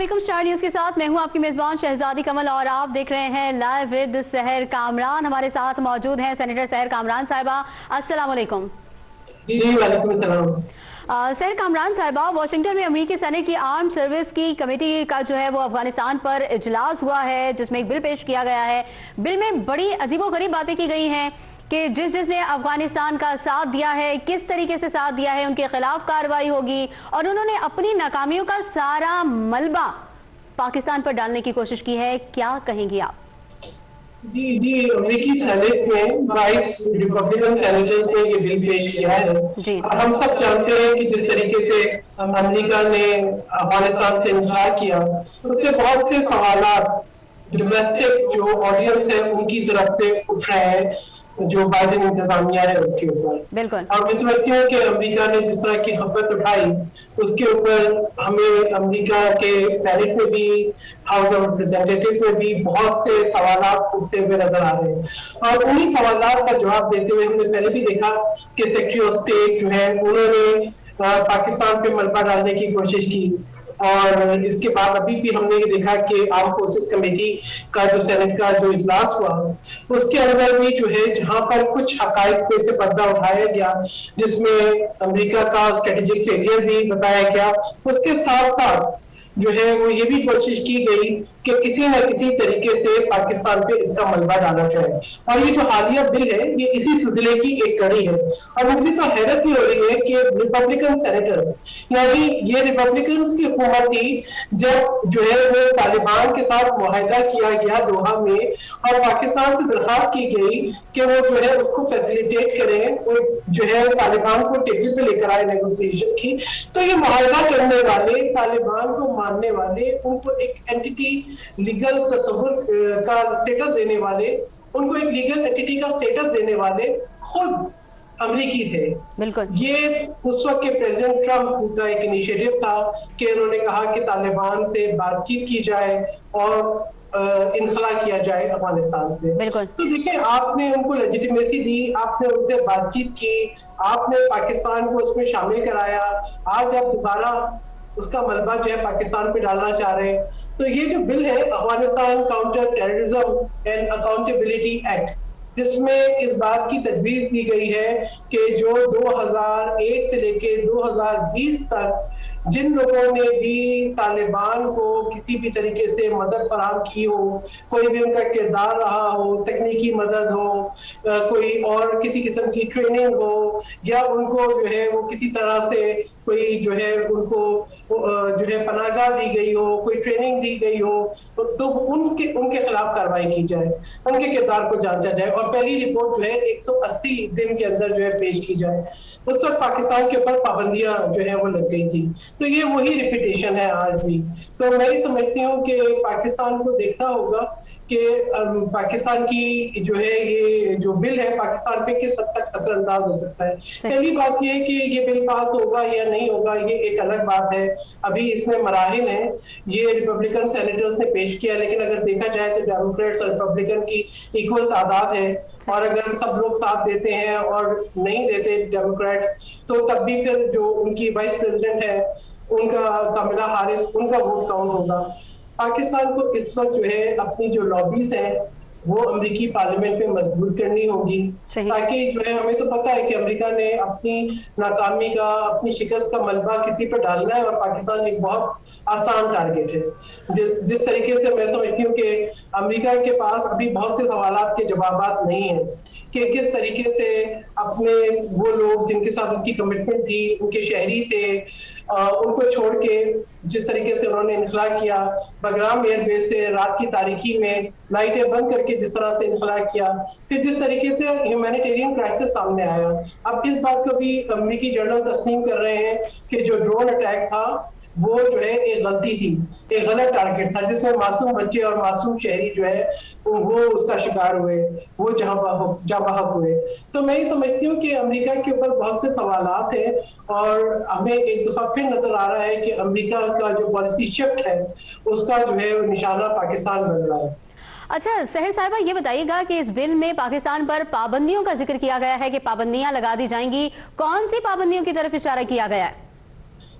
अस्सलामुअलैकुम। Star news के साथ मैं हूं आपकी मेजबान शहजादी कमल और आप देख रहे हैं लाइव विद सहर कामरान। हमारे साथ मौजूद हैं सेनेटर सहर कामरान साहिबा। अस्सलामुअलैकुम। जी वालेकुम सलाम। सहर कामरान साहिबा, वाशिंगटन में अमेरिकी सेनेट की आर्म सर्विस की कमेटी का जो है वो अफगानिस्तान पर इजलास हुआ है, जिसमें एक बिल पेश किया गया है। बिल में बड़ी अजीबोगरीब बातें की गई हैं कि जिसने अफगानिस्तान का साथ दिया है, किस तरीके से साथ दिया है, उनके खिलाफ कार्रवाई होगी और उन्होंने अपनी नाकामियों का सारा मलबा पाकिस्तान पर डालने की कोशिश की है। क्या कहेंगी आप? जी जी, अमेरिकी सेनेट में 22 रिपब्लिकन सेनेटर्स ने ये बिल पेश किया है और हम सब जानते हैं कि जिस तरीके से अमेरिका ने अफगानिस्तान से इनकार किया, उससे बहुत से सवालात डोमेस्टिक जो ऑडियंस है उनकी तरफ से उठ रहे हैं, जो बाइडेन इंतजामिया है उसके ऊपर। और मैं समझती हूँ कि अमेरिका ने जिस तरह की खपत उठाई उसके ऊपर हमें अमेरिका के सेनेट में भी, हाउस ऑफ रिप्रेजेंटेटिव्स में भी बहुत से सवालात उठते हुए नजर आ रहे हैं और उन्हीं सवालात का जवाब देते हुए हमने पहले भी देखा कि सेक्रेटरी ऑफ स्टेट जो है उन्होंने पाकिस्तान पे मलबा डालने की कोशिश की और इसके बाद अभी भी हमने ये देखा कि आर्म फोर्सेस कमेटी का जो सेनेट का जो इजलास हुआ उसके अंदर भी जो है जहां पर कुछ हकाइक पे से पर्दा उठाया गया, जिसमें अमेरिका का स्ट्रेटेजिक फेलियर भी बताया गया, उसके साथ साथ जो है वो ये भी कोशिश की गई कि किसी न किसी तरीके से पाकिस्तान पे इसका मलबा डालना चाहिए। और ये जो हालिया बिल है ये इसी सिलसिले की एक कड़ी है और मुझे तो हैरत ही हो रही है कि रिपब्लिकन सेनेटर्स, यानी ये रिपब्लिकन की हुकूमत थी जब जो है वो तालिबान के साथ मुआहदा किया गया दोहा में और पाकिस्तान से दरखास्त की गई कि वो जो है उसको फैसिलिटेट करें, वो जो है तालिबान को टेबल पे लेकर आए नेगोशिएशन की। तो ये मुआहदा करने वाले, तालिबान को मानने वाले, उनको एक एंटिटी लीगल तस्वुर का स्टेटस देने वाले, उनको एक लीगल एंटिटी का स्टेटस देने वाले खुद अमेरिकी थे। बिल्कुल। ये उस वक्त के प्रेसिडेंट ट्रंप का एक इनिशिएटिव था कि उन्होंने कहा कि तालिबान से बातचीत की जाए और इनखला किया जाए अफगानिस्तान से। तो देखिए, आपने उनको लेजिटिमेसी दी, आपने उनसे बातचीत की, आपने पाकिस्तान को उसमें शामिल कराया, आज आप दोबारा उसका मलबा जो है पाकिस्तान पे डालना चाह रहे हैं। तो ये जो बिल है Afghanistan counter terrorism and accountability act, जिसमें इस बात की तजवीज दी गई है कि जो 2001 से लेके 2020 तक जिन लोगों ने भी तालिबान को किसी भी तरीके से मदद फराहम की हो, कोई भी उनका किरदार रहा हो, तकनीकी मदद हो, कोई और किसी किस्म की ट्रेनिंग हो या उनको जो है वो किसी तरह से कोई जो है उनको जो है पनाहगाह दी गई हो, कोई ट्रेनिंग दी गई हो, तो उनके खिलाफ कार्रवाई की जाए, उनके किरदार को जांचा जाए और पहली रिपोर्ट जो है 180 दिन के अंदर जो है पेश की जाए। उस वक्त पाकिस्तान के ऊपर पाबंदियां जो है वो लग गई थी। तो ये वही रिपीटेशन है आज भी। तो मैं ये समझती हूँ कि पाकिस्तान को देखना होगा कि पाकिस्तान की जो है ये जो बिल है पाकिस्तान पे किस हद तक असरअंदाज हो सकता है। पहली बात ये है कि ये बिल पास होगा या नहीं होगा ये एक अलग बात है, अभी इसमें मराहिल हैं। ये रिपब्लिकन सेनेटर्स ने पेश किया, लेकिन अगर देखा जाए तो डेमोक्रेट्स और रिपब्लिकन की इक्वल तादाद है और अगर सब लोग साथ देते हैं और नहीं देते डेमोक्रेट्स, तो तब भी फिर जो उनकी वाइस प्रेसिडेंट है उनका कमला हारिस, उनका वोट काउंट होगा। पाकिस्तान को इस वक्त जो है अपनी जो लॉबीज है वो अमेरिकी पार्लियामेंट में मजबूर करनी होगी, ताकि जो है हमें तो पता है कि अमेरिका ने अपनी नाकामी का, अपनी शिकस्त का मलबा किसी पर डालना है और पाकिस्तान एक बहुत आसान टारगेट है। जिस तरीके से मैं समझती हूँ कि अमेरिका के पास अभी बहुत से सवालात के जवाब नहीं है कि किस तरीके से अपने वो लोग जिनके साथ उनकी कमिटमेंट थी, उनके शहरी थे, उनको छोड़ के जिस तरीके से उन्होंने इनखला किया, बगराम एयरबेस से रात की तारीकी में लाइटें बंद करके जिस तरह से इनखला किया, फिर जिस तरीके से ह्यूमैनिटेरियन क्राइसिस सामने आया। अब इस बात को भी अमेरिकी जर्नल तस्लीम कर रहे हैं कि जो ड्रोन अटैक था वो जो है एक गलती थी, एक गलत टारगेट था जिसमें मासूम बच्चे और मासूम शहरी जो है वो उसका शिकार हुए, वो जहां बहक हुए। तो मैं ये समझती हूँ कि अमेरिका के ऊपर बहुत से सवालात हैं और हमें एक दफा फिर नजर आ रहा है कि अमेरिका का जो पॉलिसी शिफ्ट है उसका जो है निशाना पाकिस्तान बन रहा है। अच्छा सहर साहिबा, ये बताइएगा कि इस बिल में पाकिस्तान पर पाबंदियों का जिक्र किया गया है कि पाबंदियां लगा दी जाएंगी, कौन सी पाबंदियों की तरफ इशारा किया गया है?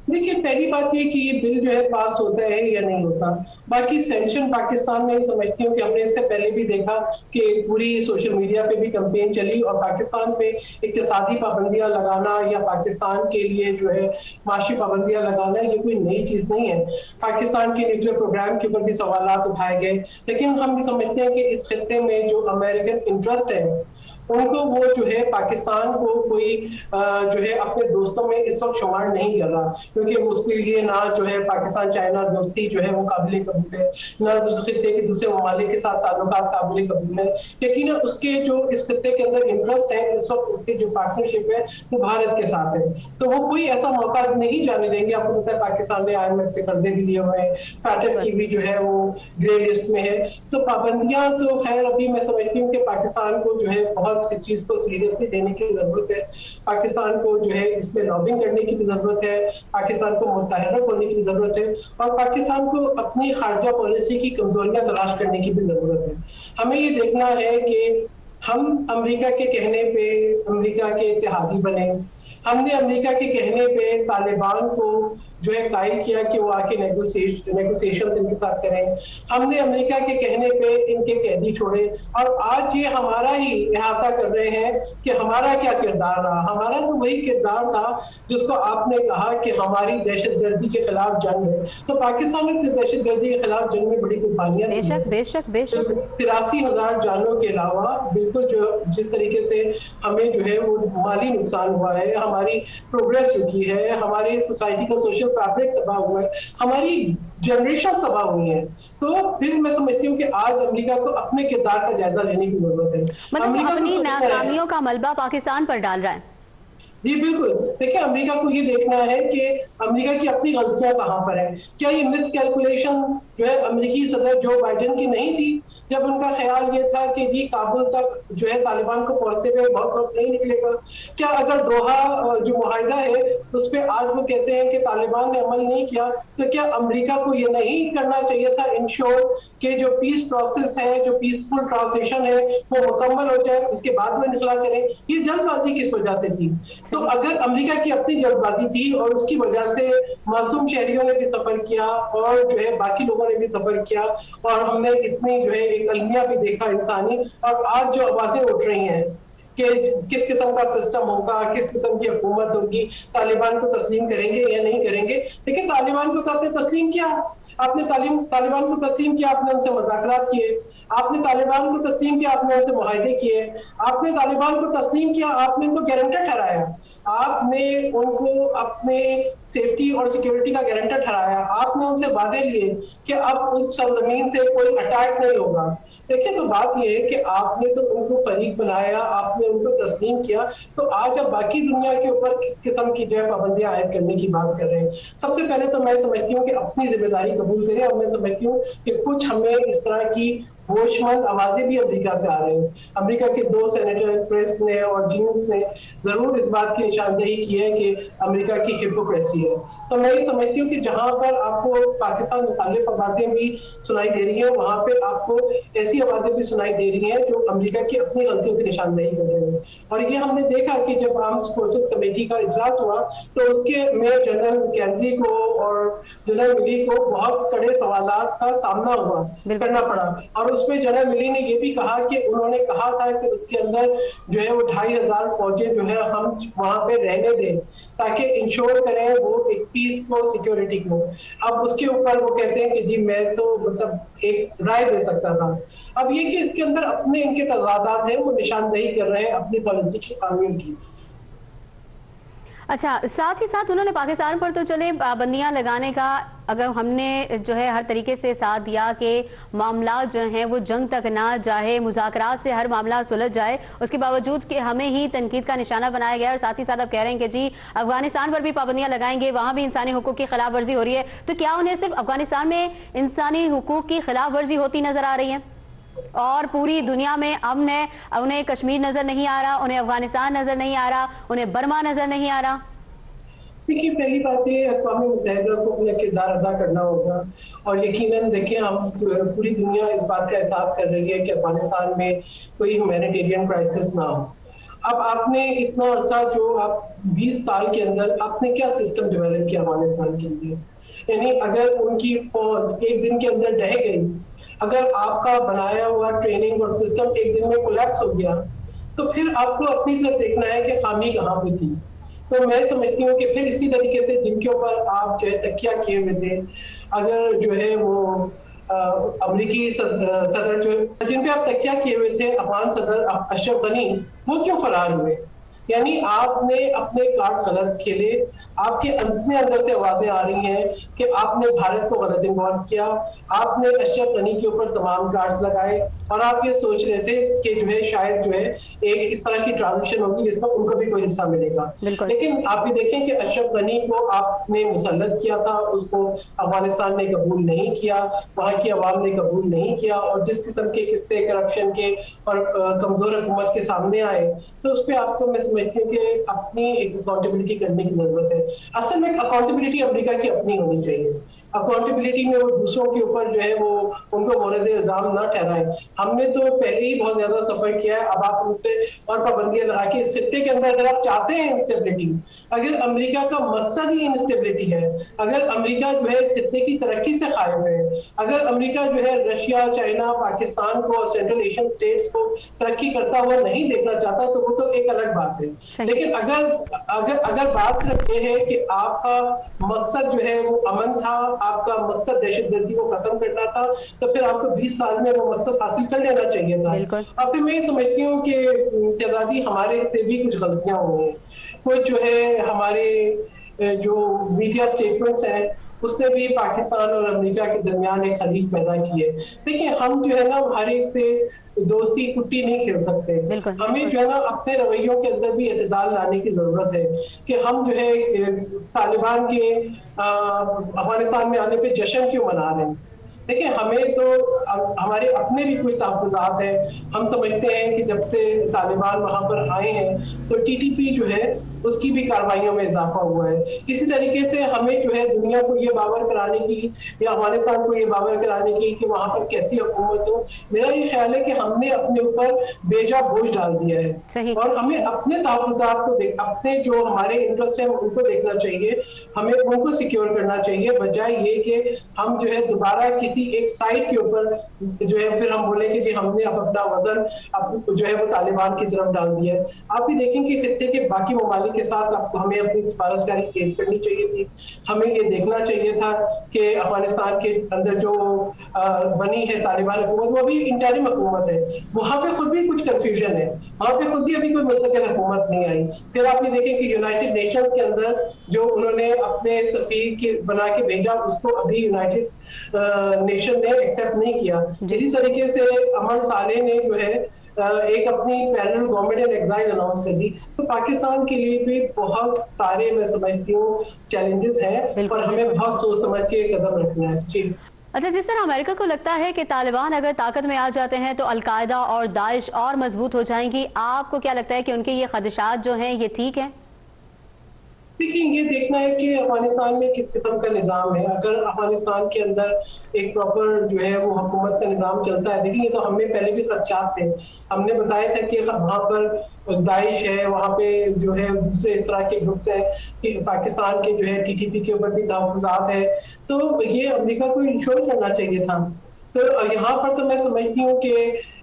देखिए, पहली बात ये कि ये बिल जो है पास होता है या नहीं होता। बाकी सैंक्शन पाकिस्तान में समझती हूँ कि हमने इससे पहले भी देखा कि पूरी सोशल मीडिया पे भी कैंपेन चली और पाकिस्तान पे इक्तिसादी पाबंदियां लगाना या पाकिस्तान के लिए जो है माशी पाबंदियां लगाना ये कोई नई चीज नहीं है। पाकिस्तान के न्यूक्लियर प्रोग्राम के ऊपर भी सवाल उठाए गए, लेकिन हम भी समझते हैं कि इस खित्ते में जो अमेरिकन इंटरेस्ट है उनको वो जो है पाकिस्तान को कोई जो है अपने दोस्तों में इस वक्त शुमार नहीं कर रहा, क्योंकि उसके लिए ना जो है पाकिस्तान चाइना दोस्ती जो है वो काबिल कबूल है, ना खित्ते के दूसरे ममालिक के साथ ताल्लुकात काबिल कबूल है। लेकिन उसके जो इस खित्ते के अंदर इंटरेस्ट है इस वक्त, उसके जो पार्टनरशिप है वो भारत के साथ है, तो वो कोई ऐसा मौका नहीं जाने देंगे। आपको पता है पाकिस्तान ने IMF से कर्जे भी लिए हुए हैं, पैटर्न की भी जो है वो ग्रे लिस्ट में है। तो पाबंदियां तो खैर अभी मैं समझती हूँ कि पाकिस्तान को जो है बहुत इस चीज को सीरियसली लेने की जरूरत है, पाकिस्तान को जो है इसमें लॉबिंग करने की भी जरूरत है, पाकिस्तान को मुतहर्रिक होने की जरूरत है और पाकिस्तान को अपनी खारजा पॉलिसी की कमजोरियां तलाश करने की भी जरूरत है। हमें ये देखना है कि हम अमेरिका के कहने पे अमेरिका के इत्तेहादी बने, हमने अमेरिका के कहने पे तालिबान को जो है कायल किया कि वो आके नेगोशिएशन इनके साथ करें, हमने अमेरिका के कहने पे इनके कैदी छोड़े और आज ये हमारा ही इहाता कर रहे हैं कि हमारा क्या किरदार रहा। हमारा तो वही किरदार था जिसको आपने कहा कि हमारी दहशतगर्दी के खिलाफ जंग है, तो पाकिस्तान ने दहशतगर्दी के खिलाफ जंग में बड़ी कुर्बानियां दी हैं। बेशक 83,000 जानों के अलावा बिल्कुल जो जिस तरीके से हमें जो है वो माली नुकसान हुआ है, हमारी प्रोग्रेस रुकी है, हमारी सोसाइटी का सोशल फैब्रिक तबाह हुआ है, हमारी जनरेशन तबाह हुई है। तो फिर मैं समझती हूँ कि आज अमेरिका को अपने किरदार का जायजा लेने की जरूरत है। मतलब अपनी नाकामियों का मलबा पाकिस्तान पर डाल रहा है। जी बिल्कुल, देखिए अमेरिका को ये देखना है कि अमेरिका की अपनी गलतियां कहां पर है। क्या ये मिस कैलकुलेशन जो है अमेरिकी सदर जो बाइडेन की नहीं थी, जब उनका ख्याल ये था कि जी काबुल तक जो है तालिबान को पहुंचते हुए बहुत वक्त नहीं निकलेगा। क्या अगर दोहा जो मुआहिदा है उस पर आज वो कहते हैं कि तालिबान ने अमल नहीं किया, तो क्या अमेरिका को ये नहीं करना चाहिए था इंश्योर कि जो पीस प्रोसेस है, जो पीसफुल ट्रांसिशन है वो मुकम्मल हो जाए, उसके बाद में निकला करें। ये जल्दबाजी किस वजह से थी? तो अगर अमेरिका की अपनी जल्दबाजी थी और उसकी वजह से मासूम शहरियों ने भी सफर किया और जो है बाकी लोगों ने भी सफर किया और हमने इतनी जो है एक अलमिया भी देखा इंसानी, और आज जो आवाजें उठ रही हैं कि किस किस्म का सिस्टम होगा, किस किस्म की हुकूमत होगी, तालिबान को तस्लीम करेंगे या नहीं करेंगे। लेकिन तालिबान को तो आपने तस्लीम किया, आपने तालिबान को तस्लीम किया, आपने उनसे मुज़ाकरात किए, आपने तालिबान को तस्लीम किया, आपने उनसे मुआहदे किए, आपने तालिबान को तस्लीम किया, आपने उनको गारंटर ठहराया, आपने उनको अपने सेफ्टी और सिक्योरिटी का गारंटर ठहराया, आपने उनसे वादे लिए कि अब उस सरजमीन से कोई अटैक नहीं होगा। देखिए, तो बात यह है कि आपने तो उनको फरीक बनाया, आपने उनको तस्लीम किया, तो आज अब बाकी दुनिया के ऊपर किस किस्म की जो है पाबंदियां आयद करने की बात कर रहे हैं। सबसे पहले तो मैं समझती हूँ कि अपनी जिम्मेदारी कबूल करें, और मैं समझती हूँ कि कुछ हमें इस तरह की होशमंद आवाजें भी अमेरिका से आ रही हैं। अमेरिका के 2 सेनेटर प्रेस ने और जीन्स ने जरूर इस बात की निशानदेही की है कि अमेरिका की हिपोक्रेसी है। तो मैं ये समझती हूँ कि जहां पर आपको पाकिस्तान मुखालिफ आवाजें भी सुनाई दे रही है, वहां पे आपको ऐसी आवाजें भी सुनाई दे रही हैं जो अमेरिका की अपनी गलतियों की निशानदेही कर रही है। और ये हमने देखा कि जब आर्म्स फोर्सेस कमेटी का इजलास हुआ तो उसके में जनरल मैकेंजी को और जनरल मिली को बहुत कड़े सवालात का सामना हुआ करना पड़ा, और उसमें जनरल मिली ने ये भी कहा कि उन्होंने कहा था कि उसके अंदर जो है वो 2,500 फौजी जो है हम वहां पे रहने दें ताकि इंश्योर करें वो एक पीस को, सिक्योरिटी को। अब उसके ऊपर वो कहते हैं कि जी मैं तो मतलब एक राय दे सकता था। अब ये कि इसके अंदर अपने इनके तजादात हैं, वो निशानदेही कर रहे हैं अपनी पॉलिसी की खामियों की। अच्छा, साथ ही साथ उन्होंने पाकिस्तान पर तो चले पाबंदियां लगाने का, अगर हमने जो है हर तरीके से साथ दिया कि मामला जो हैं वो जंग तक ना जाए, मुज़ाकरात से हर मामला सुलझ जाए, उसके बावजूद कि हमें ही तनकीद का निशाना बनाया गया। और साथ ही साथ अब कह रहे हैं कि जी अफगानिस्तान पर भी पाबंदियां लगाएंगे, वहाँ भी इंसानी हुकूक की खिलाफ वर्जी हो रही है। तो क्या उन्हें सिर्फ अफगानिस्तान में इंसानी हुकूक की खिलाफ वर्जी होती नजर आ रही है और पूरी दुनिया में अमन है? उन्हें कश्मीर नजर नहीं आ रहा, उन्हें अफगानिस्तान नजर नहीं आ रहा, उन्हें बर्मा नजर नहीं आ रहा? देखिए, पहली बात ये अक़वाम मुत्तहिदा को अपना किरदार अदा करना होगा, और यकीनन देखिए हम पूरी दुनिया इस बात का एहसास कर रही है कि अफगानिस्तान में कोई ह्यूमैनिटेरियन क्राइसिस ना हो। अब आपने इतना अर्सा जो आप 20 साल के अंदर आपने क्या सिस्टम डेवलप किया अफगानिस्तान के लिए, यानी अगर उनकी फौज एक दिन के अंदर ढह गई, अगर आपका बनाया हुआ ट्रेनिंग और सिस्टम एक दिन में कोलैप्स हो गया, तो फिर आपको अपनी तरफ देखना है कि खामी कहाँ पे थी। तो मैं समझती हूँ कि फिर इसी तरीके से जिनके ऊपर आप जो है तकिया किए हुए थे, अगर जो है वो अमरीकी सदर जो जिन पे आप तकिया किए हुए थे अफगान सदर अशरफ गनी, वो क्यों फरार हुए? यानी आपने अपने कार्ड गलत खेले, आपके अपने अंदर से आवाजें आ रही हैं कि आपने भारत को गलत इन्वॉल्व किया, आपने अशरफ गनी के ऊपर तमाम कार्ड्स लगाए और आप ये सोच रहे थे कि जो है शायद जो है एक इस तरह की ट्रांजिशन होगी जिसमें उनको भी कोई हिस्सा मिलेगा। लेकिन आप ये देखें कि अशरफ गनी को आपने मुसल्लत किया था, उसको अफगानिस्तान ने कबूल नहीं किया, वहां की आवाम ने कबूल नहीं किया, और जिस किस्म के किस्से करप्शन के और कमजोर हुकूमत के सामने आए, तो उस पर आपको मैं समझती हूँ कि अपनी एक अकाउंटेबिलिटी करने की जरूरत है। असल में अकाउंटेबिलिटी अमेरिका की अपनी होनी चाहिए। अकाउंटेबिलिटी में वो दूसरों के ऊपर जो है वो उनको मोरद इल्जाम ना ठहराएं। हमने तो पहले ही बहुत ज्यादा सफर किया है, अब आप उन पर और पाबंदियां लगा के इस खित्ते के अंदर अगर आप चाहते हैं इंस्टेबिलिटी, अगर अमेरिका का मकसद ही इंस्टेबिलिटी है, अगर अमेरिका जो है खित्ते की तरक्की से खाइफ है, अगर अमेरिका जो है रशिया, चाइना, पाकिस्तान को, सेंट्रल एशियन स्टेट्स को तरक्की करता हुआ नहीं देखना चाहता, तो वो तो एक अलग बात है। लेकिन अगर बात सिर्फ ये है कि आपका मकसद जो है वो अमन था, आपका मकसद दहशतगर्दी को खत्म करना था, तो फिर आपको 20 साल में वो मकसद हासिल कर लेना चाहिए था। अब फिर मैं समझती हूँ कि शहजादी हमारे से भी कुछ गलतियां हुई हैं, कुछ जो है हमारे जो मीडिया स्टेटमेंट्स हैं उसने भी पाकिस्तान और अमेरिका के दरमियान एक खलीफ पैदा की है। देखिए हम जो है ना हर एक से दोस्ती कुट्टी नहीं खेल सकते, हमें जो है ना अपने रवैयों के अंदर भी एतदाल लाने की जरूरत है कि हम जो है तालिबान के अफगानिस्तान में आने पे जश्न क्यों मना रहे हैं। देखिए हमें तो हमारे अपने भी कुछ तहफ़्फ़ुज़ात हैं। हम समझते हैं कि जब से तालिबान वहां पर आए हैं तो टीटीपी जो है उसकी भी कार्रवाइयों में इजाफा हुआ है। इसी तरीके से हमें जो है दुनिया को ये बावर कराने की या अफगानिस्तान को ये बावर कराने की कि वहां पर कैसी हुकूमत हो, मेरा ये ख्याल है कि हमने अपने ऊपर बेजा बोझ डाल दिया है और हमें अपने तहफ़्फ़ुज़ात को अपने जो हमारे इंटरेस्ट है उनको देखना चाहिए, हमें उनको सिक्योर करना चाहिए, बजाय ये कि हम जो है दोबारा किसी एक साइड के ऊपर जो है फिर हम बोले कि जी हमने अब अपना वजन जो है वो तालिबान की तरफ डाल दिया है। आप भी देखें कि खित्ते के बाकी ममालिक के साथ आपको हमें अपनी सिफारतकारी तेज करनी चाहिए थी। हमें ये देखना चाहिए था कि अफगानिस्तान के अंदर जो बनी है तालिबान हुकूमत वो भी इंटरिम हुकूमत है, वहां पे खुद भी कुछ कंफ्यूजन है, वहां पे खुद भी अभी कोई मुस्तकिल हुकूमत नहीं आई। फिर आप ये देखें कि यूनाइटेड नेशंस के अंदर जो उन्होंने अपने सफीर के बना के भेजा उसको अभी यूनाइटेड नेशन ने एक्सेप्ट नहीं किया। इसी तरीके से अमर साले ने जो है एक अपनी parallel government in exile announce कर दी। तो पाकिस्तान के लिए भी बहुत सारे मैं समझती हूँ चैलेंजेस हैं और हमें बहुत सोच समझ के कदम रखना है। जी अच्छा, जिस तरह अमेरिका को लगता है कि तालिबान अगर ताकत में आ जाते हैं तो अलकायदा और दाइश और मजबूत हो जाएंगी, आपको क्या लगता है कि उनके ये खदशात जो हैं ये ठीक है? देखिए ये देखना है कि अफगानिस्तान में किस किस्म का निज़ाम है। अगर अफगानिस्तान के अंदर एक प्रॉपर जो है वो हुकूमत का निज़ाम चलता है, देखिए तो हमें पहले भी खदशात थे, हमने बताया था कि वहाँ पर दाइश है, वहाँ पे जो है दूसरे इस तरह के ग्रुप्स हैं कि पाकिस्तान के जो है टीटीपी के ऊपर भी तहफ़्फ़ुज़ात है, तो ये अमेरिका को इंश्योर करना चाहिए था। तो यहाँ पर तो मैं समझती हूँ कि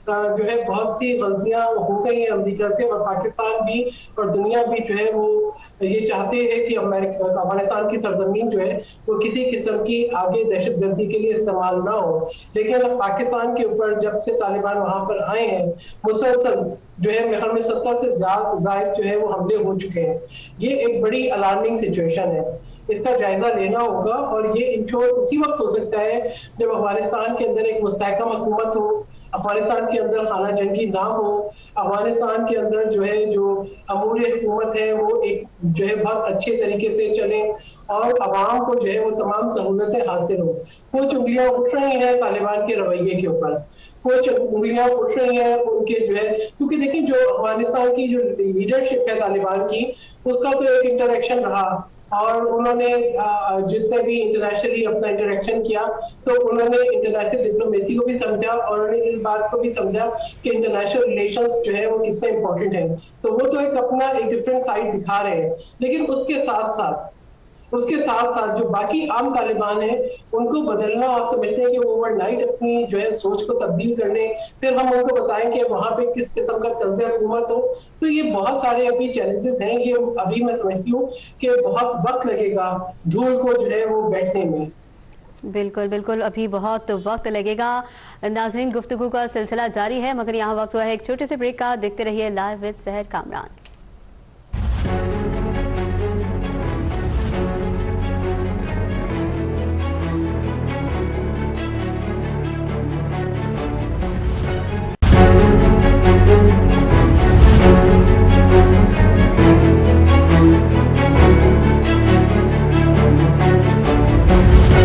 जो है बहुत सी गलतियां हो गई हैं अमेरिका से, और पाकिस्तान भी और दुनिया भी जो है वो ये चाहते हैं कि अफगानिस्तान की सरजमीन जो है वो किसी किस्म की आगे दहशतगर्दी के लिए इस्तेमाल ना हो। लेकिन अब पाकिस्तान के ऊपर जब से तालिबान वहां पर आए हैं मुसलसल जो है मेरे ख्याल में 70 से ज्यादा जो है वो हमले हो चुके हैं। ये एक बड़ी अलार्मिंग सिचुएशन है, इसका जायजा लेना होगा और ये इंश्योर उसी वक्त हो सकता है जब अफगानिस्तान के अंदर एक मुस्तहकम हुकूमत हो, अफगानिस्तान के अंदर खाना जंगी ना हो, अफगानिस्तान के अंदर जो है जो अमूरी हुकूमत है वो एक जो है बहुत अच्छे तरीके से चले और अवाम को जो है वो तमाम सहूलतें हासिल हो। कुछ उंगलियां उठ रही हैं तालिबान के रवैये के ऊपर, कुछ उंगलियां उठ रही हैं उनके जो है, क्योंकि देखिए जो अफगानिस्तान की जो लीडरशिप है तालिबान की उसका तो एक इंटरेक्शन रहा, और उन्होंने जितने भी इंटरनेशनली अपना इंटरेक्शन किया तो उन्होंने इंटरनेशनल डिप्लोमेसी को भी समझा और उन्होंने इस बात को भी समझा कि इंटरनेशनल रिलेशंस जो है वो कितने इंपॉर्टेंट है। तो वो तो एक अपना एक डिफरेंट साइड दिखा रहे हैं, लेकिन उसके साथ साथ जो बाकी आम तालिबान है उनको बदलना, आप समझते हैं कि वो ओवरनाइट अपनी जो है सोच को तब्दील करने, फिर हम उनको बताएं कि वहां पे किस किस्म का तंज़ हुकूमत हो, तो ये बहुत सारे अभी चैलेंजेस हैं। ये अभी मैं समझती हूँ कि बहुत वक्त लगेगा धूल को जो है वो बैठने में। बिल्कुल बिल्कुल, अभी बहुत वक्त लगेगा। नाज़रीन, गुफ्तगू का सिलसिला जारी है, मगर यहाँ वक्त हुआ है एक छोटे से ब्रेक का। देखते रहिए लाइव विद सहर कामरान।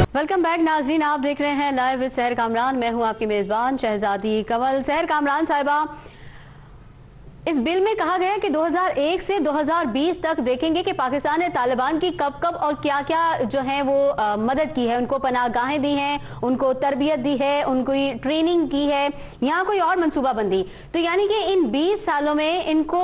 वेलकम बैक नाज़रीन, आप देख रहे हैं लाइव विद सहर कामरान। मैं हूं आपकी मेजबान शहजादी कंवल। सहर कामरान साहिबा, इस बिल में कहा गया कि 2001 से 2020 तक देखेंगे कि पाकिस्तान ने तालिबान की कब कब और क्या क्या जो है वो मदद की है। उनको पनाहगाहें दी हैं, उनको तरबियत दी है, उनको ट्रेनिंग की है, यहाँ कोई और मनसूबाबंदी। तो यानी कि इन 20 सालों में इनको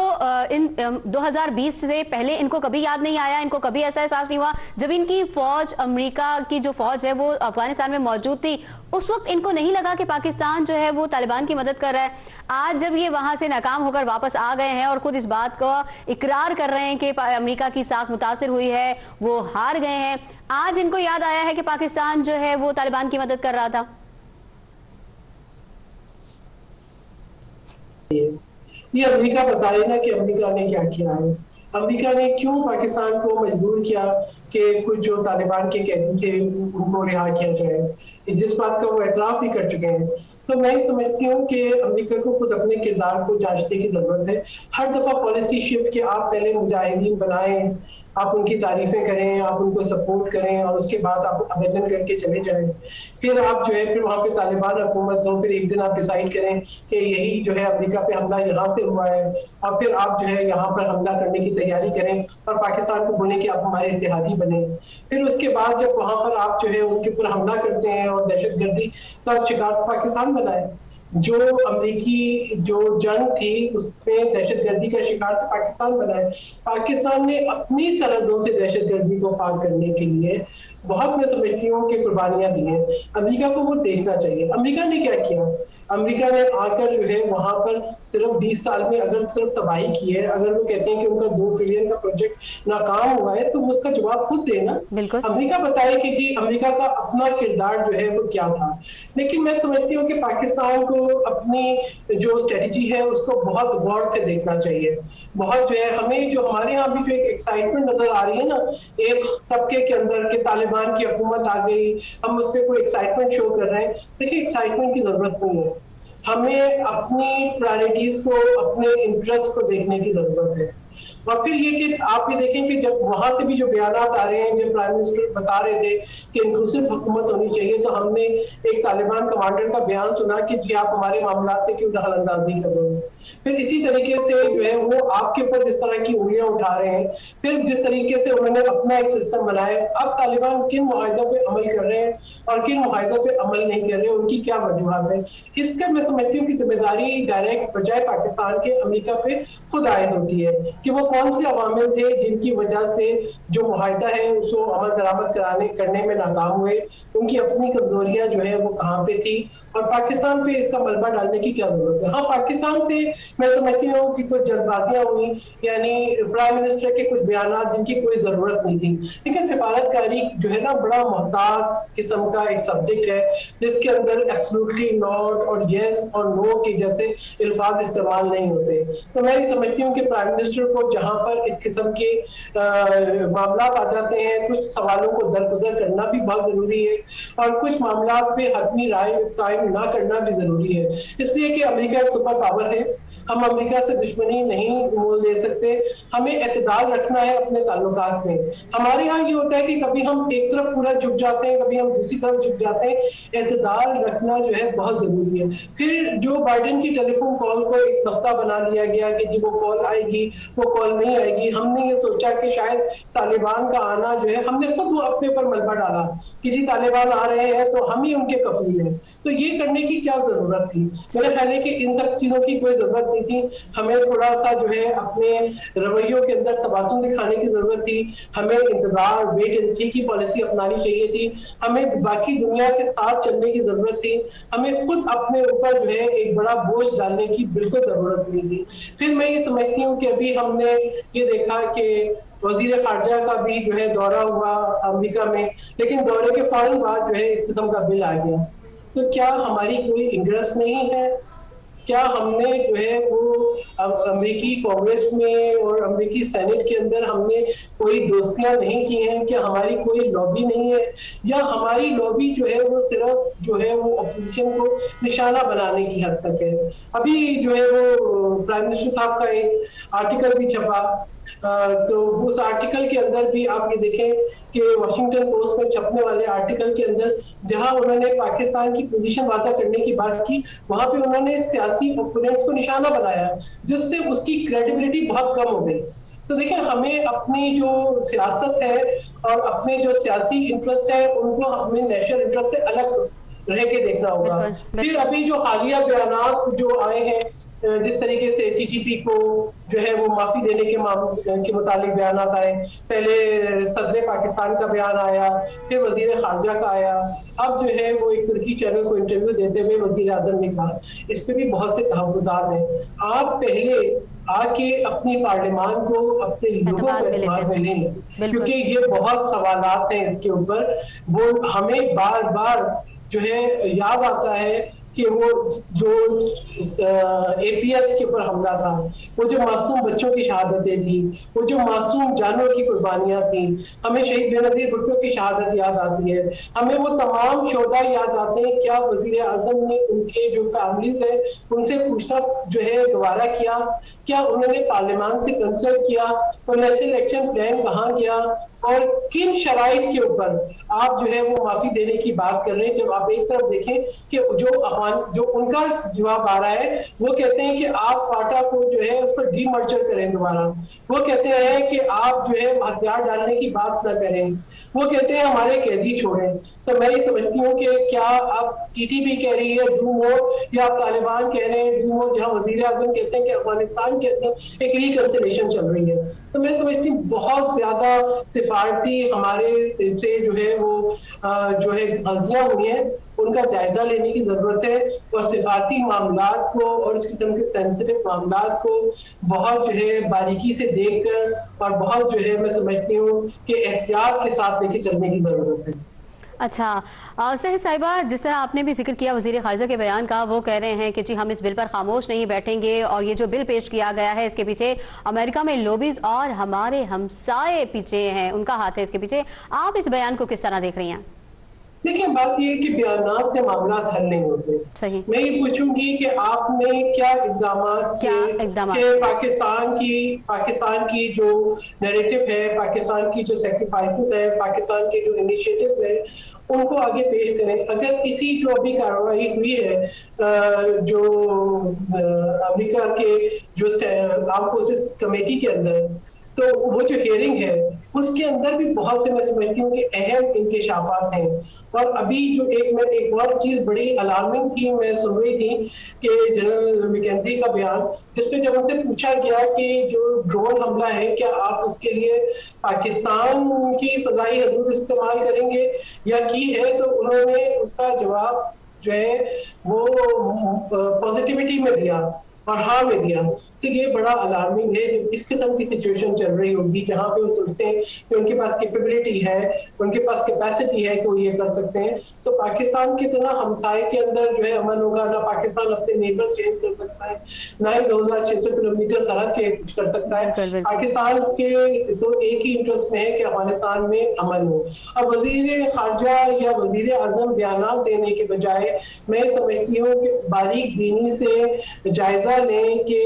2020 से पहले इनको कभी याद नहीं आया, इनको कभी ऐसा एहसास नहीं हुआ जब इनकी फौज, अमेरिका की जो फौज है वो अफगानिस्तान में मौजूद थी, उस वक्त इनको नहीं लगा कि पाकिस्तान जो है वो तालिबान की मदद कर रहा है। आज जब ये वहां से नाकाम होकर वापस आ गए हैं और खुद इस बात का इकरार कर रहे हैं कि अमेरिका की साख मुतासिर हुई है, वो हार गए हैं, आज इनको याद आया है कि पाकिस्तान जो है वो तालिबान की मदद कर रहा था। ये अमेरिका बताए ना कि अमेरिका ने क्या किया है। अमेरिका ने क्यों पाकिस्तान को मजबूर किया कि कुछ जो तालिबान के कैदी थे उनको रिहा किया जाए, जिस बात का वो एतराफ भी कर चुके हैं। तो मैं समझती हूँ कि अमेरिका को खुद अपने किरदार को जांचने की जरूरत है। हर दफा पॉलिसी शिफ्ट कि आप पहले मुजाहिदीन बनाएं, आप उनकी तारीफें करें, आप उनको सपोर्ट करें और उसके बाद आप आवेदन करके चले जाएं। फिर आप जो है फिर वहां पे तालिबान हुकूमत हो, फिर एक दिन आप डिसाइड करें कि यही जो है अमेरिका पे हमला यहाँ से हुआ है और फिर आप जो है यहाँ पर हमला करने की तैयारी करें और पाकिस्तान को बोले कि आप हमारे इत्तेहादी बने। फिर उसके बाद जब वहां पर आप जो है उनके ऊपर हमला करते हैं और दहशतगर्दी का शिकार पाकिस्तान बनाए। जो अमेरिकी जो जंग थी उसमें दहशतगर्दी का शिकार से पाकिस्तान बना है। पाकिस्तान ने अपनी सरहदों से दहशतगर्दी को पार करने के लिए बहुत, मैं समझती हूँ कि कुर्बानियां दी हैं। अमेरिका को वो देखना चाहिए। अमेरिका ने क्या किया? अमेरिका ने आकर जो है वहां पर सिर्फ 20 साल में अगर सिर्फ तबाही की है, अगर वो कहते हैं कि उनका 2 ट्रिलियन का प्रोजेक्ट नाकाम हुआ है तो उसका जवाब खुद देना। अमेरिका बताए कि जी अमेरिका का अपना किरदार जो है वो क्या था। लेकिन मैं समझती हूँ कि पाकिस्तान को अपनी जो स्ट्रेटेजी है उसको बहुत गौर से देखना चाहिए। बहुत जो है हमें जो हमारे यहाँ भी जो एक एक्साइटमेंट नजर आ रही है ना एक तबके के अंदर के तालिबान की हुकूमत आ गई, हम उस पर कोई एक्साइटमेंट शो कर रहे हैं। देखिए एक्साइटमेंट की जरूरत नहीं है, हमें अपनी प्रायोरिटीज को, अपने इंटरेस्ट को देखने की जरूरत है। और फिर ये कि आप ये देखें कि जब वहां से भी जो बयान आ रहे हैं, जब प्राइम मिनिस्टर बता रहे थे कि इंक्लूसिव हुकूमत होनी चाहिए, तो हमने एक तालिबान कमांडर का बयान सुना कि जी आप हमारे मामला में क्यों दखल अंदाजी कर रहे हैं। फिर इसी तरीके से जो है वो आपके ऊपर जिस तरह की उंगलियां उठा रहे हैं, फिर जिस तरीके से उन्होंने अपना एक सिस्टम बनाया। अब तालिबान किन मुआहिदों पर अमल कर रहे हैं और किन मुआहिदों पर अमल नहीं कर रहे हैं, उनकी क्या वजूहत है, इसका मैं समझती हूँ कि जिम्मेदारी डायरेक्ट बजाय पाकिस्तान के अमेरिका पे खुद आयद होती है कि वो कौन से अवामिल थे जिनकी वजह से जो मुआहिदा है उसको अमल दरामद करने में नाकाम हुए, उनकी अपनी कमजोरियां जो है वो कहाँ पे थी और पाकिस्तान पे इसका मलबा डालने की क्या जरूरत है। हाँ, पाकिस्तान से मैं समझती हूँ कि कुछ जल्दबाजियां हुई, यानी प्राइम मिनिस्टर के कुछ बयान जिनकी कोई जरूरत नहीं थी। लेकिन सिफारतकारी जो है ना बड़ा मोहताज किस्म का एक सब्जेक्ट है जिसके अंदर एब्सोल्युटली नॉट और यस और नो के जैसे अल्फाज इस्तेमाल नहीं होते। तो मैं समझती हूँ कि प्राइम मिनिस्टर को जहां पर इस किस्म के मामला आ जाते हैं, कुछ सवालों को दरगुजर करना भी बहुत जरूरी है और कुछ मामला पे अपनी राय कायम ना करना भी जरूरी है। इसलिए कि अमेरिका एक सुपर पावर है हम अमेरिका से दुश्मनी नहीं मोल ले सकते, हमें एतदाल रखना है अपने ताल्लुकात में। हमारे यहाँ ये होता है कि कभी हम एक तरफ पूरा झुक जाते हैं, कभी हम दूसरी तरफ झुक जाते हैं। एतदाल रखना जो है बहुत जरूरी है। फिर जो बाइडेन की टेलीफोन कॉल को एक मसला बना लिया गया कि जी वो कॉल आएगी, वो कॉल नहीं आएगी। हमने ये सोचा कि शायद तालिबान का आना जो है, हमने खुद अपने पर मलबा डाला कि जी तालिबान आ रहे हैं तो हम ही उनके कफील हैं। तो ये करने की क्या जरूरत थी? मेरा ख्याल है कि इन सब चीजों की कोई जरूरत नहीं थी। हमें थोड़ा सा जो है अपने रवैयों के अंदर तबादुल दिखाने की जरूरत थी। हमें इंतजार, वेट एंड सी की पॉलिसी अपनानी चाहिए थी। हमें बाकी दुनिया के साथ चलने की जरूरत थी। हमें खुद अपने ऊपर जो है एक बड़ा बोझ डालने की बिल्कुल जरूरत नहीं थी। फिर मैं ये समझती हूँ कि अभी हमने ये देखा कि वजीर खारजा का भी जो है दौरा हुआ अमेरिका में, लेकिन दौरे के फौरन बाद जो है इस किस्म का बिल आ गया। तो क्या हमारी कोई इंटरेस्ट नहीं है? क्या हमने जो है वो अमेरिकी कांग्रेस में और अमेरिकी सेनेट के अंदर हमने कोई दोस्तियां नहीं की हैं? क्या हमारी कोई लॉबी नहीं है? या हमारी लॉबी जो है वो सिर्फ जो है वो अपोजिशन को निशाना बनाने की हद तक है? अभी जो है वो प्राइम मिनिस्टर साहब का एक आर्टिकल भी छपा, तो उस आर्टिकल के अंदर भी आप ये देखें कि वॉशिंगटन पोस्ट में छपने वाले आर्टिकल के अंदर जहां उन्होंने पाकिस्तान की पोजीशन वादा करने की बात की, वहां पे उन्होंने सियासी ओपोनेंट्स को निशाना बनाया, जिससे उसकी क्रेडिबिलिटी बहुत कम हो गई। तो देखिए, हमें अपनी जो सियासत है और अपने जो सियासी इंटरेस्ट है उनको हमें नेशनल इंटरेस्ट से अलग रह के देखना होगा। फिर अभी जो हालिया बयान जो आए हैं, जिस तरीके से टीटीपी को जो है वो माफी देने के मुतालिक बयान आए, पहले सदर पाकिस्तान का बयान आया, फिर वजीर खारजा का आया, अब जो है वो एक तुर्की चैनल को इंटरव्यू देते हुए वजीर आजम ने कहा। इस पे भी बहुत से तहफ़्फ़ुज़ात हैं। आप पहले आके अपनी पार्लियामान को अपने लोगों को एतमाद में लें, क्योंकि ये बहुत सवालात हैं इसके ऊपर। वो हमें बार बार जो है याद आता है कि वो जो एपीएस के ऊपर हमला था, वो जो मासूम बच्चों की शहादतें थी, वो जो मासूम जानों की कुर्बानियां थी, हमें शहीद बेनजीर भुट्टो की शहादत याद आती है, हमें वो तमाम शोधा याद आते हैं। क्या वजीर आजम ने उनके जो फैमिलीज है उनसे पूछना जो है दोबारा किया? क्या उन्होंने पार्लियामान से कंसल्ट किया? और नेशनल एक्शन प्लान कहाँ गया? और किन शराइत के ऊपर आप जो है वो माफी देने की बात कर रहे हैं? जब आप एक तरफ देखें कि जो उनका जवाब आ रहा है, वो कहते हैं कि आप फाटा को जो है उसको डीमर्जर करें दोबारा। वो कहते हैं कि आप जो है हथियार डालने की बात ना करें। वो कहते हैं हमारे कैदी छोड़ें। तो मैं ये समझती हूँ कि क्या आप टीटीपी कह रही है डू मोर, या आप तालिबान कह रहे हैं डू मोर, जहाँ वजीर आजम कहते हैं कि अफगानिस्तान के अंदर एक रिकंसिलेशन चल रही है। तो मैं समझती हूँ बहुत ज्यादा सिफारती हमारे से जो है वो जो है गलतियां हुई हैं, उनका जायजा लेने की जरूरत है। और सिफारती मामलात को और इस किस्म के सेंसिटिव मामलात को बहुत जो है बारीकी से देखकर और बहुत जो है मैं समझती हूँ कि एहतियात के साथ लेके चलने की जरूरत है। अच्छा, सही साहिबा, जिस तरह आपने भी जिक्र किया वजीर खारजा के बयान का, वो कह रहे हैं कि जी हम इस बिल पर खामोश नहीं बैठेंगे और ये जो बिल पेश किया गया है इसके पीछे अमेरिका में लॉबीज और हमारे हमसाए पीछे हैं, उनका हाथ है इसके पीछे। आप इस बयान को किस तरह देख रही हैं? देखिए, बात यह है कि बयानात से मामला हल नहीं होते। सही। मैं ये पूछूंगी कि आपने क्या इक़दाम किए? पाकिस्तान की जो नैरेटिव है, पाकिस्तान की जो सेक्रीफाइसेस है, पाकिस्तान के जो इनिशिएटिव्स है, उनको आगे पेश करें। अगर इसी जो अभी कार्रवाई हुई है जो अमेरिका के जो आर्म फोर्सेस कमेटी के अंदर, तो वो जो हियरिंग है उसके अंदर भी बहुत से मैं समझती हूँ कि अहम इंकशाफात हैं। और अभी जो एक और चीज बड़ी अलार्मिंग थी, मैं सुन रही थी कि जनरल मैकेंजी का बयान, जिसमें जब उनसे पूछा गया कि जो ड्रोन हमला है क्या आप उसके लिए पाकिस्तान की फजाई हदूद इस्तेमाल करेंगे या की है, तो उन्होंने उसका जवाब जो है वो पॉजिटिविटी में दिया और हाँ में दिया। तो ये बड़ा अलार्मिंग है। जब इस किस्म की सिचुएशन चल रही होगी जहां पे वो सोचते हैं कि उनके पास कैपेबिलिटी है, उनके पास कैपेसिटी है कि वो ये कर सकते हैं, तो पाकिस्तान की तरह हमसाए के अंदर जो है अमन होगा ना, पाकिस्तान अपने नेबर चेंज कर सकता है, ना ही 2600 किलोमीटर सरहद चेंज कर सकता है। पाकिस्तान के तो एक ही इंटरेस्ट में है कि अफगानिस्तान में अमन हो। अब वजीर खारजा या वजीर आजम बयान देने के बजाय मैं समझती हूँ कि बारीक बीनी से जायजा लें कि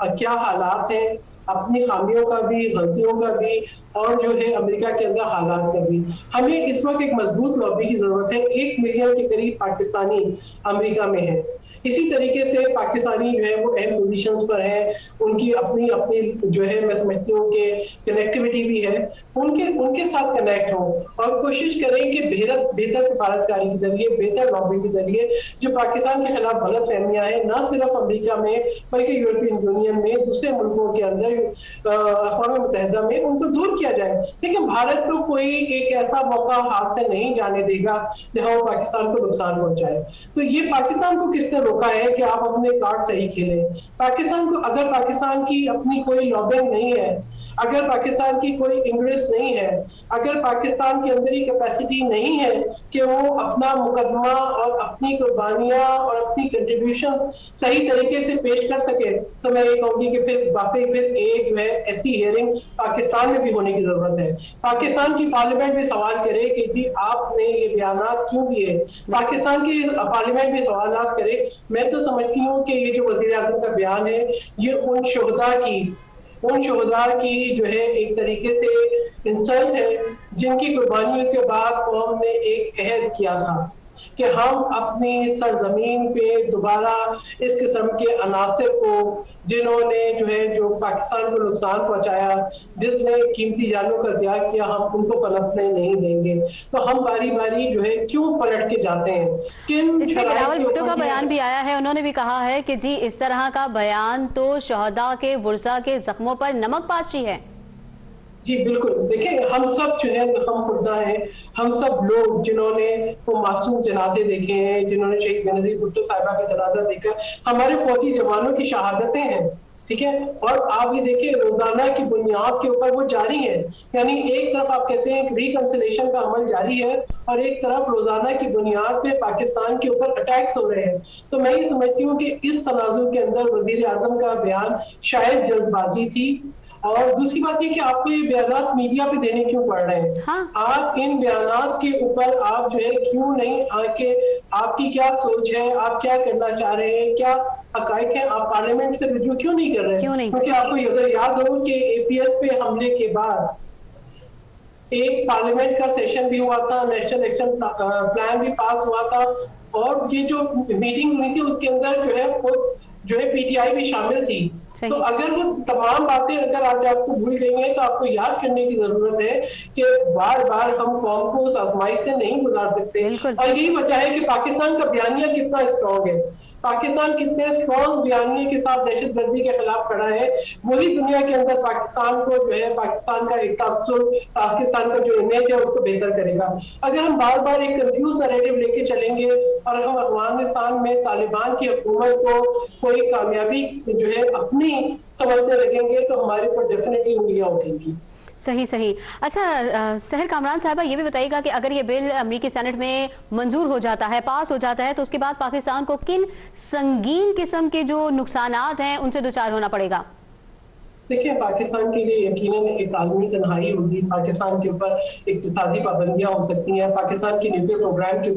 क्या हालात हैं, अपनी खामियों का भी, गलतियों का भी, और जो है अमेरिका के अंदर हालात का भी। हमें इस वक्त एक मजबूत लॉबी की जरूरत है। 1 मिलियन के करीब पाकिस्तानी अमेरिका में है। इसी तरीके से पाकिस्तानी जो है वो अहम पोजीशंस पर हैं, उनकी अपनी अपनी जो है मैं समझती हूँ कि कनेक्टिविटी भी है, उनके साथ कनेक्ट हो और कोशिश करें कि बेहतर सिफारतकारी के जरिए, बेहतर लॉबिंग के जरिए जो पाकिस्तान के खिलाफ गलत फहमियां हैं, न सिर्फ अमेरिका में बल्कि यूरोपियन यूनियन में, दूसरे मुल्कों के अंदर, अक़वाम मुत्तहिदा में, उनको दूर किया जाए। लेकिन भारत तो कोई एक ऐसा मौका हाथ से नहीं जाने देगा जहां वो पाकिस्तान को नुकसान पहुंचाए। तो ये पाकिस्तान को किसने रोका है कि आप अपने कार्ड सही खेलें? पाकिस्तान को, अगर पाकिस्तान की अपनी कोई लॉबिंग नहीं है, अगर पाकिस्तान की कोई इंटरेस्ट नहीं है, अगर पाकिस्तान के अंदर ही कैपेसिटी नहीं है कि वो अपना मुकदमा और अपनी कुर्बानियां और अपनी कंट्रीब्यूशन सही तरीके से पेश कर सके, तो मैं ये कहूंगी कि फिर वाकई फिर एक जो है ऐसी हियरिंग पाकिस्तान में भी होने की जरूरत है। पाकिस्तान की पार्लियामेंट भी सवाल करे कि जी आपने ये बयानात क्यों दिए, पाकिस्तान की पार्लियामेंट भी सवाल करे। मैं तो समझती हूँ कि ये जो वज़ीर आज़म का बयान है, ये उन शोहदा की जो है एक तरीके से इंसल्ट है, जिनकी कुर्बानियों के बाद कौम ने एक अहद किया था कि हम अपनी सरजमीन पे दोबारा इस किस्म के अनासिर को, जिन्होंने जो है जो पाकिस्तान को नुकसान पहुंचाया, जिसने कीमती जानों का ज़िया किया, हम उनको पलटने नहीं देंगे। तो हम बारी बारी जो है क्यों पलट के जाते हैं? बिलावल भुट्टो का बयान भी आया है, उन्होंने भी कहा है कि जी इस तरह का बयान तो शहदा के बुर्जा के जख्मों पर नमक पाशी है। जी बिल्कुल, देखिए हम सब जो है जख्म खुर्दा है, हम सब लोग जिन्होंने वो मासूम जनाजे देखे हैं, जिन्होंने शहीद बेनजीर भुट्टो साहिबा का जनाजा देखा, हमारे फौजी जवानों की शहादतें हैं, ठीक है। और आप ये देखिए रोजाना की बुनियाद के ऊपर वो जारी है, यानी एक तरफ आप कहते हैं रिकंसिलेशन का अमल जारी है और एक तरफ रोजाना की बुनियाद पे पाकिस्तान के ऊपर अटैक्स हो रहे हैं। तो मैं ये समझती हूँ कि इस तनाजुर के अंदर वजीर आजम का बयान शायद जल्दबाजी थी। और दूसरी बात ये कि आपको ये बयानात मीडिया पे देने क्यों पड़ रहे हैं? हाँ। आप इन बयानात के ऊपर आप जो है क्यों नहीं आके, आपकी क्या सोच है, आप क्या करना चाह रहे हैं, क्या हकायक है, आप पार्लियामेंट से रिव्यू क्यों नहीं कर रहे हैं? क्योंकि आपको अगर याद हो कि एपीएस पे हमले के बाद एक पार्लियामेंट का सेशन भी हुआ था, नेशनल एक्शन प्लान भी पास हुआ था, और ये जो मीटिंग हुई थी उसके अंदर जो है वो जो है पीटीआई भी शामिल थी। तो अगर वो तमाम बातें अगर आज आपको भूल गई हैं, तो आपको याद करने की जरूरत है कि बार बार हम कौम को उस आजमाइश से नहीं गुजार सकते। और यही वजह है कि पाकिस्तान का बयानिया कितना स्ट्रॉन्ग है, पाकिस्तान कितने स्ट्रॉन्ग बयानिए के साथ दहशतगर्दी के खिलाफ खड़ा है, वही दुनिया के अंदर पाकिस्तान को जो है, पाकिस्तान का एक तासुर, पाकिस्तान का जो इमेज है उसको बेहतर करेगा। अगर हम बार बार एक कंफ्यूज नैरेटिव लेके चलेंगे और हम अफगानिस्तान में तालिबान की हुकूमत को कोई कामयाबी जो है अपनी समझते लगेंगे, तो हमारे ऊपर डेफिनेटली उंगलियां उठेंगी। सही सही। अच्छा सहर कामरान साहबा, ये भी बताइएगा कि अगर ये बिल अमेरिकी सेनेट में मंजूर हो जाता है, पास हो जाता है, तो उसके बाद पाकिस्तान को किन संगीन किस्म के जो नुकसानात हैं उनसे दुचार होना पड़ेगा? देखिए पाकिस्तान के लिए यकीनन एक आलमी तन्हाई होगी, पाकिस्तान के ऊपर इक्तिसादी पाबंदियां हो सकती हैं, पाकिस्तान के न्यूक्लियर प्रोग्राम के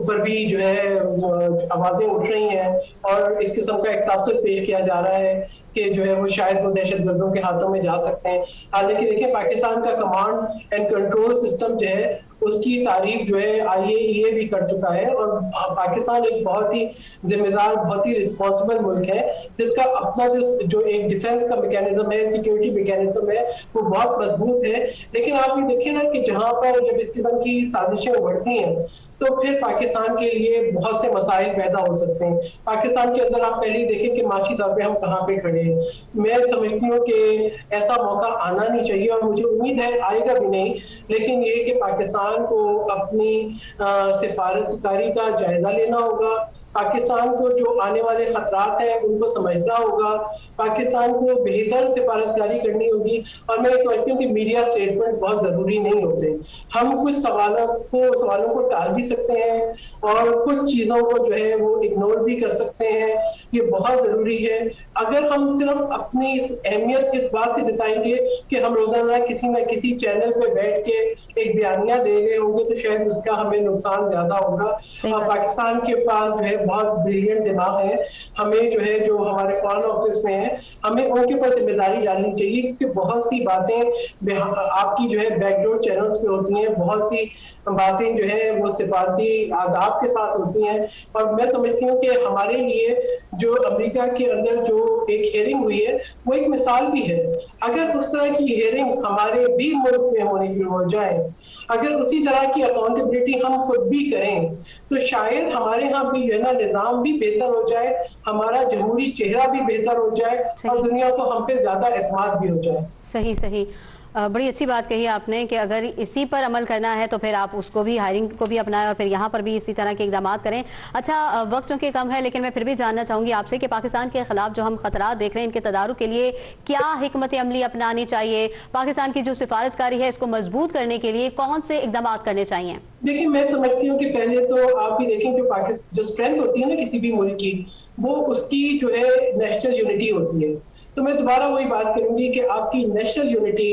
ऊपर भी जो है आवाजें उठ रही हैं, और इस किस्म का एक तासुर पेश किया जा रहा है कि जो है वो शायद वो दहशतगर्दों के हाथों में जा सकते हैं। हालांकि देखिए पाकिस्तान का कमांड एंड कंट्रोल सिस्टम जो है उसकी तारीफ जो है IAEA भी कर चुका है, और पाकिस्तान एक बहुत ही जिम्मेदार, बहुत ही रिस्पॉन्सिबल मुल्क है, जिसका अपना जो एक डिफेंस का मैकेनिज्म है, सिक्योरिटी मैकेनिज्म है, वो बहुत मजबूत है। लेकिन आप ये देखिए ना कि जहां पर जब इस किस्म की साजिशें उभरती हैं, तो फिर पाकिस्तान के लिए बहुत से मसाइल पैदा हो सकते हैं। पाकिस्तान के अंदर आप पहले ही देखें कि माशी तौर पे हम कहाँ पे खड़े हैं। मैं समझती हूँ कि ऐसा मौका आना नहीं चाहिए, और मुझे उम्मीद है आएगा भी नहीं, लेकिन ये कि पाकिस्तान को अपनी सिफारतकारी का जायजा लेना होगा, पाकिस्तान को जो आने वाले खतरात हैं उनको समझना होगा, पाकिस्तान को बेहतर सिफारतकारी करनी होगी। और मैं समझती हूँ कि मीडिया स्टेटमेंट बहुत जरूरी नहीं होते, हम कुछ सवालों को टाल भी सकते हैं और कुछ चीजों को जो है वो इग्नोर भी कर सकते हैं। ये बहुत जरूरी है। अगर हम सिर्फ अपनी इस अहमियत इस बात से जताएंगे कि हम रोजाना किसी न किसी चैनल पे बैठ के एक बयानिया दे रहे होंगे तो शायद उसका हमें नुकसान ज्यादा होगा। पाकिस्तान के पास जो है बहुत ब्रिलियंट दिमाग है, हमें जो है जो हमारे फॉरेन ऑफिस में है हमें उनके ऊपर जिम्मेदारी डालनी चाहिए, क्योंकि बहुत सी बातें आपकी जो है बैकडोर चैनल्स पे होती हैं, बहुत सी बातें जो है वो सिफारती आदाब के साथ होती हैं। और मैं समझती हूँ कि हमारे लिए जो अमेरिका के अंदर जो एक हियरिंग हुई है वो एक मिसाल भी है। अगर उस तरह की हियरिंग्स हमारे भी मुल्क में होने शुरू हो जाए, अगर उसी तरह की अकाउंटेबिलिटी हम खुद भी करें तो शायद हमारे यहाँ भी जो है ना निजाम भी बेहतर हो जाए, हमारा जमहूरी चेहरा भी बेहतर हो जाए और दुनिया को हम पे ज्यादा एतमाद भी हो जाए। सही सही, बड़ी अच्छी बात कही आपने कि अगर इसी पर अमल करना है तो फिर आप उसको भी, हायरिंग को भी अपनाएं और फिर यहाँ पर भी इसी तरह के इकदाम करें। अच्छा, वक्त चूंकि कम है लेकिन मैं फिर भी जानना चाहूंगी आपसे कि पाकिस्तान के खिलाफ जो हम खतरात देख रहे हैं इनके तदारुक के लिए क्या हिकमत अमली अपनानी चाहिए? पाकिस्तान की जो सिफारतकारी है इसको मजबूत करने के लिए कौन से इकदाम करने चाहिए? देखिए, मैं समझती हूँ कि पहले तो आप भी देखें जो स्ट्रेंथ होती है ना किसी भी मुल्क की, वो उसकी जो है नेशनल यूनिटी होती है। तो मैं दोबारा वही बात करूंगी कि आपकी नेशनल यूनिटी,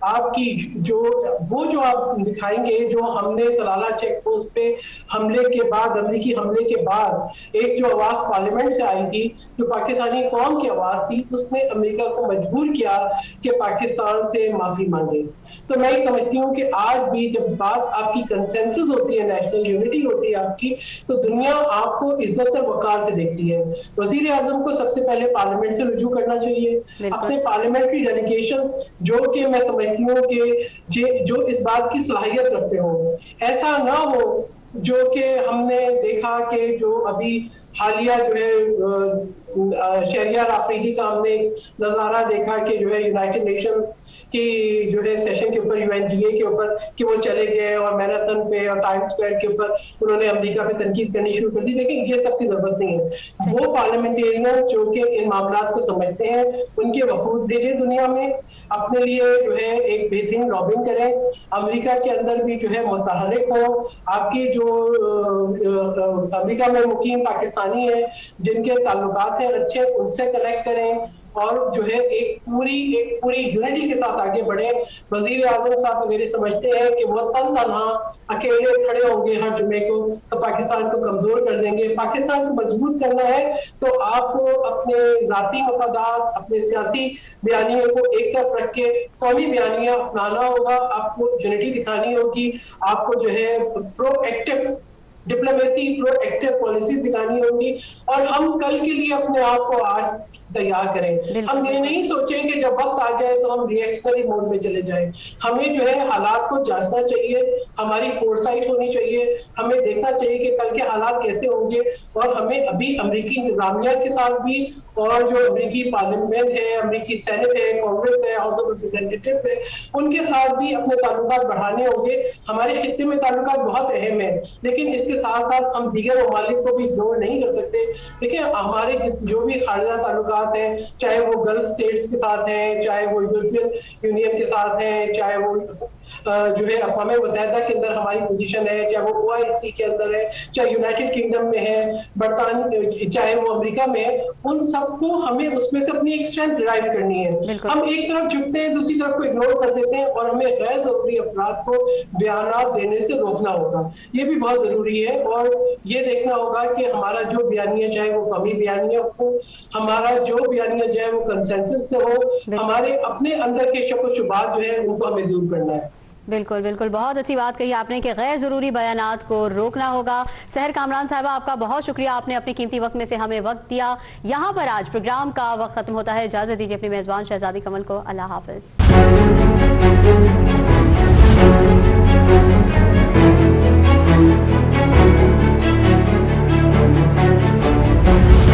आपकी जो आप दिखाएंगे, जो हमने सलाला चेक पोस्ट पे हमले के बाद, अमेरिकी हमले के बाद एक जो आवाज पार्लियामेंट से आई थी, जो पाकिस्तानी कौम की आवाज थी, उसने अमेरिका को मजबूर किया कि पाकिस्तान से माफी मांगे। तो मैं समझती हूँ कि आज भी जब बात आपकी कंसेंसस होती है, नेशनल यूनिटी होती है आपकी, तो दुनिया आपको इज्जत और वकार से देखती है। वजीर आजम को सबसे पहले पार्लियामेंट से रुजू करना चाहिए, अपने पार्लियामेंट्री डेलीगेशंस जो कि मैं समझती हूँ कि जो इस बात की सलाहियत रखते हो, ऐसा ना हो जो कि हमने देखा कि जो अभी हालिया जो है शहरियार आफरीदी का हमने नजारा देखा कि जो है यूनाइटेड नेशंस की जो है सेशन के ऊपर, यूएनजीए के ऊपर कि वो चले गए और मैराथन पे और टाइम्स स्क्वायर के ऊपर उन्होंने अमेरिका पे तनकीद करनी शुरू कर दी। देखिए, ये सब की जरूरत नहीं है। वो पार्लियामेंटेरियन जो कि इन मामलात को समझते हैं, उनके वफूद भेजें दुनिया में, अपने लिए जो है एक बेहतरीन लॉबिंग करें, अमेरिका के अंदर भी जो है मुतहर्रिक हो। आपकी जो अमेरिका में मुकीम पाकिस्तानी है जिनके ताल्लुकात हैं अच्छे, उनसे कनेक्ट करें और जो है एक पूरी यूनिटी के साथ आगे बढ़े। वजीर आजम साहब अगर ये समझते हैं कि वो तनहा अकेले खड़े होंगे हर जुमे को तो पाकिस्तान को कमजोर कर देंगे, पाकिस्तान को मजबूत करना है तो आपको अपने जाती मफादात, अपने सियासी बयानियों को एक तरफ रख के कौमी बयानियां अपनाना होगा, आपको यूनिटी दिखानी होगी, आपको जो है प्रोएक्टिव डिप्लोमेसी, प्रोएक्टिव पॉलिसी दिखानी होगी। और हम कल के लिए अपने आप को आज तैयार करें। हम ये नहीं सोचें कि जब वक्त आ जाए तो हम रिएक्शनरी मोड में चले जाएं। हमें जो है हालात को जांचना चाहिए, हमारी फोरसाइट होनी चाहिए, हमें देखना चाहिए कि कल के हालात कैसे होंगे और हमें अभी अमेरिकी इंतजामिया के साथ भी और जो अमेरिकी पार्लियामेंट है, अमेरिकी सेनेट है, कांग्रेस है, हाउस ऑफ रिप्रेजेंटेटिव्स है, उनके साथ भी अपने ताल्लुकात बढ़ाने होंगे। हमारे खित्ते में ताल्लुकात बहुत अहम है, लेकिन इसके साथ साथ हम दीगर ममालिक को भी इग्नोर नहीं कर सकते। देखिए, हमारे जो भी खारजा ताल्लुकात हैं, चाहे वो गल्फ स्टेट्स के साथ हैं, चाहे वो यूरोपियन यूनियन के साथ हैं, चाहे वो जो है अक़वाम मुत्तहिदा के अंदर हमारी पोजीशन है, चाहे वो OIC के अंदर है, चाहे यूनाइटेड किंगडम में है, बरतानिया, चाहे वो अमेरिका में है, उन सबको हमें उसमें से अपनी एक स्ट्रेंथ डिराइव करनी है। हम एक तरफ झुकते हैं, दूसरी तरफ को इग्नोर कर देते हैं और हमें गैर जरूरी अफराद को बयानात देने से रोकना होगा। ये भी बहुत जरूरी है और ये देखना होगा कि हमारा जो बयानिया, चाहे वो कौमी बयानिया हो, हमारा जो बयानिया जो है वो कंसेंसस से हो, हमारे अपने अंदर के शक व शुबात जो है उनको हमें दूर करना है। बिल्कुल बिल्कुल, बहुत अच्छी बात कही आपने कि गैर ज़रूरी बयानात को रोकना होगा। सहर कामरान साहिबा, आपका बहुत शुक्रिया, आपने अपने कीमती वक्त में से हमें वक्त दिया। यहाँ पर आज प्रोग्राम का वक्त खत्म होता है। इजाज़त दीजिए अपनी मेज़बान शहजादी कमल को। अल्लाह हाफ़िज़।